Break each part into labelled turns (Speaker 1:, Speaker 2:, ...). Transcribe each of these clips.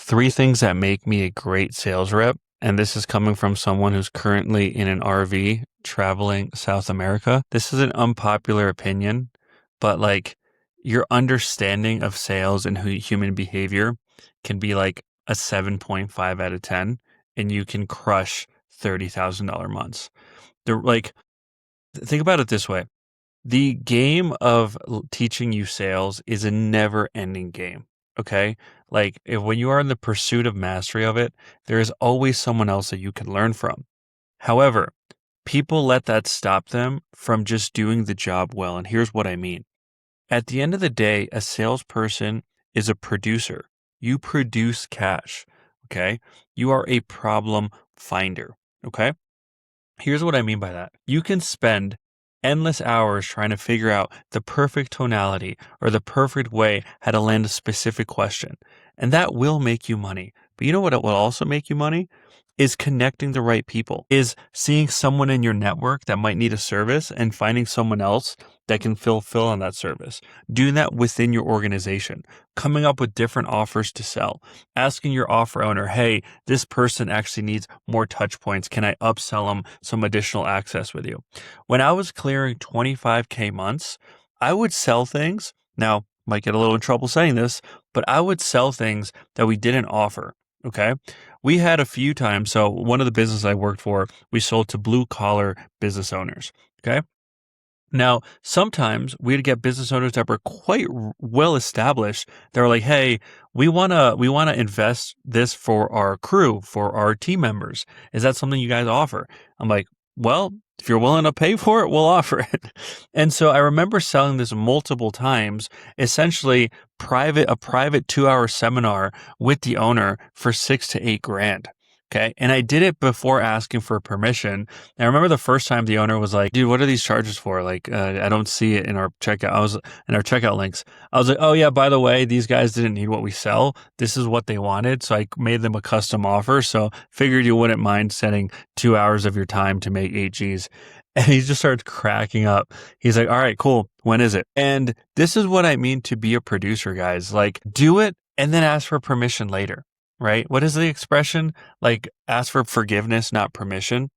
Speaker 1: Three things that make me a great sales rep, and this is coming from someone who's currently in an RV traveling South America. This is an unpopular opinion, but like your understanding of sales and human behavior can be like a 7.5 out of 10, and you can crush $30,000 months. Like, think about it this way. The game of teaching you sales is a never ending game. Okay. Like when you are in the pursuit of mastery of it, there is always someone else that you can learn from. However, people let that stop them from just doing the job well. And here's what I mean. At the end of the day, a salesperson is a producer. You produce cash. Okay. You are a problem finder. Okay. Here's what I mean by that. You can spend endless hours trying to figure out the perfect tonality or the perfect way how to land a specific question. And that will make you money. But you know what will also make you money? Is connecting the right people, is seeing someone in your network that might need a service and finding someone else that can fulfill on that service. Doing that within your organization, coming up with different offers to sell, asking your offer owner, hey, this person actually needs more touch points. Can I upsell them some additional access with you? When I was clearing 25K months, I would sell things. Now, might get a little in trouble saying this, but I would sell things that we didn't offer. Okay. We had a few times. So one of the businesses I worked for, we sold to blue collar business owners. Okay. Now, sometimes we'd get business owners that were quite well established. They were like, hey, we want to invest this for our crew, for our team members. Is that something you guys offer? I'm like, well, if you're willing to pay for it, we'll offer it. And so I remember selling this multiple times, essentially a private 2-hour seminar with the owner for $6,000 to $8,000. Okay. And I did it before asking for permission. And I remember the first time the owner was like, dude, what are these charges for? Like, I don't see it in our checkout. In our checkout links. I was like, oh yeah, by the way, these guys didn't need what we sell. This is what they wanted. So I made them a custom offer. So figured you wouldn't mind setting 2 hours of your time to make 8Gs. And he just starts cracking up. He's like, all right, cool. When is it? And this is what I mean to be a producer, guys. Like, do it and then ask for permission later. Right? What is the expression? Like, ask for forgiveness, not permission.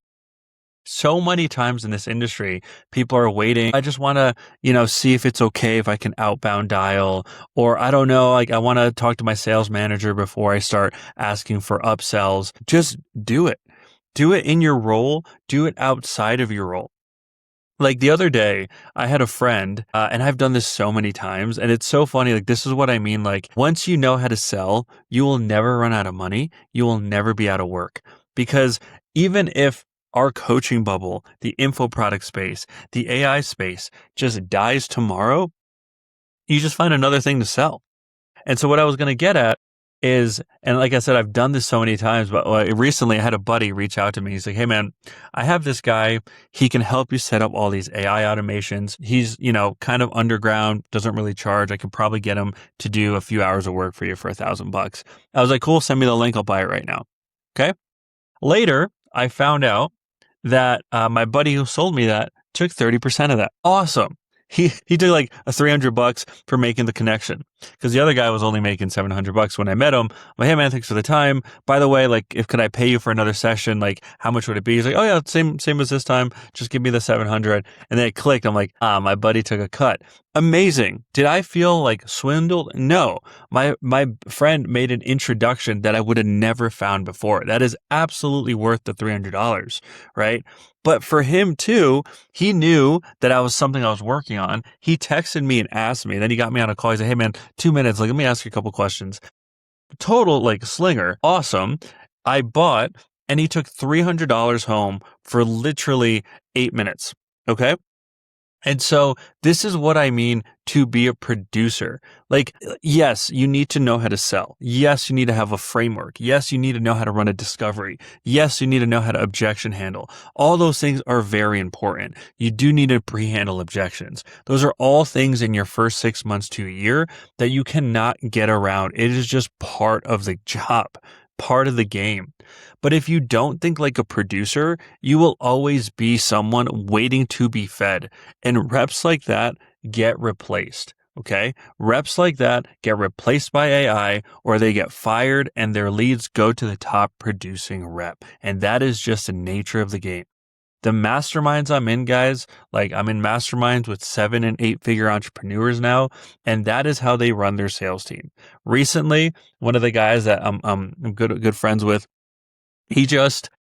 Speaker 1: So many times in this industry, people are waiting. I just want to, see if it's okay if I can outbound dial, or I don't know, like I want to talk to my sales manager before I start asking for upsells. Just do it. Do it in your role. Do it outside of your role. Like the other day, I had a friend, and I've done this so many times, and it's so funny. Like, this is what I mean. Like, once you know how to sell, you will never run out of money. You will never be out of work. Because even if our coaching bubble, the info product space, the AI space just dies tomorrow, you just find another thing to sell. And so what I was going to get at is, and like I said, I've done this so many times, but recently I had a buddy reach out to me. He's like, hey man, I have this guy. He can help you set up all these AI automations. He's, kind of underground, doesn't really charge. I could probably get him to do a few hours of work for you for $1,000. I was like, cool, send me the link. I'll buy it right now. Okay. Later, I found out that my buddy who sold me that took 30% of that. Awesome. He took like a $300 for making the connection, because the other guy was only making $700 when I met him. I'm like, hey man, thanks for the time. By the way, like, could I pay you for another session? Like, how much would it be? He's like, oh yeah, same as this time. Just give me the 700. And then it clicked. I'm like, my buddy took a cut. Amazing. Did I feel like swindled? No. My friend made an introduction that I would have never found before. That is absolutely worth the $300, right? But for him too, he knew that I was something I was working on. He texted me and asked me. Then he got me on a call. He said, hey man, 2 minutes. Like, let me ask you a couple questions. Total like slinger. Awesome. I bought, and he took $300 home for literally 8 minutes. Okay. And so this is what I mean to be a producer. Like, yes, you need to know how to sell. Yes, you need to have a framework. Yes, you need to know how to run a discovery. Yes, you need to know how to objection handle. All those things are very important. You do need to pre-handle objections. Those are all things in your first 6 months to a year that you cannot get around. It is just part of the job, part of the game. But if you don't think like a producer, you will always be someone waiting to be fed. And reps like that get replaced. Okay. Reps like that get replaced by AI or they get fired and their leads go to the top producing rep. And that is just the nature of the game. The masterminds I'm in, guys, like I'm in masterminds with 7 and 8 figure entrepreneurs now, and that is how they run their sales team. Recently, one of the guys that I'm good friends with, he just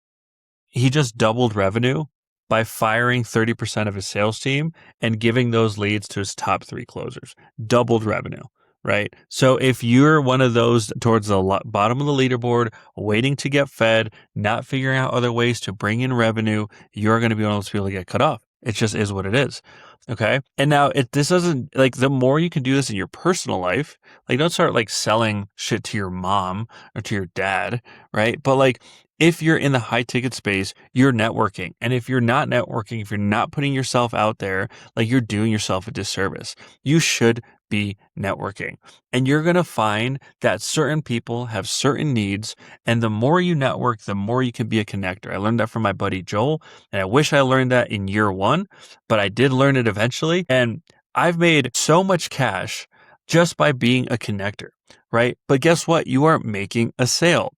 Speaker 1: he just doubled revenue by firing 30% of his sales team and giving those leads to his top 3 closers. Doubled revenue, right? So if you're one of those towards the bottom of the leaderboard, waiting to get fed, not figuring out other ways to bring in revenue, you're going to be one of those people that get cut off. It just is what it is. Okay. And now this doesn't like the more you can do this in your personal life, like don't start like selling shit to your mom or to your dad, right? But like if you're in the high ticket space, you're networking. And if you're not networking, if you're not putting yourself out there, like you're doing yourself a disservice. You should be networking. And you're going to find that certain people have certain needs. And the more you network, the more you can be a connector. I learned that from my buddy Joel. And I wish I learned that in year 1, but I did learn it eventually. And I've made so much cash just by being a connector, right? But guess what? You aren't making a sale.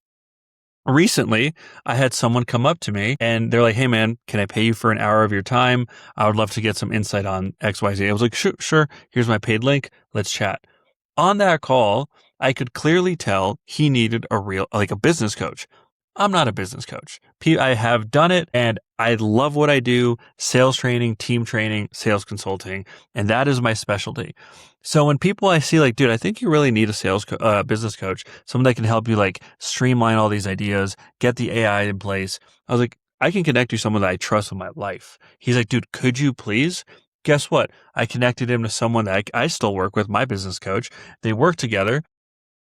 Speaker 1: Recently, I had someone come up to me and they're like, "Hey man, can I pay you for an hour of your time? I would love to get some insight on XYZ." I was like, Sure. Here's my paid link. Let's chat." On that call, I could clearly tell he needed like a business coach. I'm not a business coach. I have done it and I love what I do, sales training, team training, sales consulting, and that is my specialty. So when people I see like, dude, I think you really need a business coach, someone that can help you like streamline all these ideas, get the AI in place. I was like, I can connect you to someone that I trust with my life. He's like, dude, could you please? Guess what? I connected him to someone that I still work with, my business coach. They work together.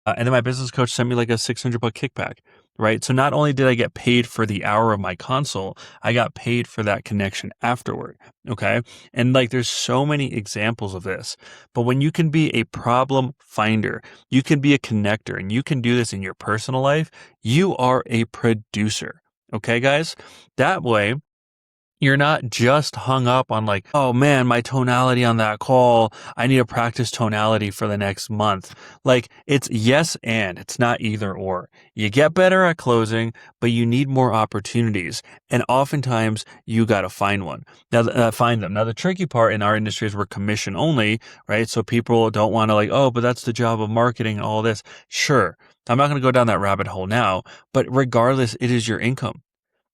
Speaker 1: And then my business coach sent me like a $600 kickback, right? So not only did I get paid for the hour of my consult, I got paid for that connection afterward. Okay. And like there's so many examples of this. But when you can be a problem finder, you can be a connector, and you can do this in your personal life, you are a producer. Okay, guys? That way, you're not just hung up on like, oh man, my tonality on that call, I need to practice tonality for the next month. Like it's yes and it's not either or. You get better at closing, but you need more opportunities. And oftentimes you got to find one. Now, find them. Now, the tricky part in our industry is we're commission only, right? So people don't want to like, oh, but that's the job of marketing and all this. Sure. I'm not going to go down that rabbit hole now, but regardless, it is your income.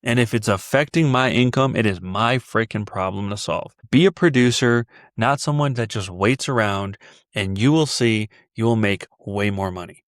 Speaker 1: And if it's affecting my income, it is my freaking problem to solve. Be a producer, not someone that just waits around, and you will see you will make way more money.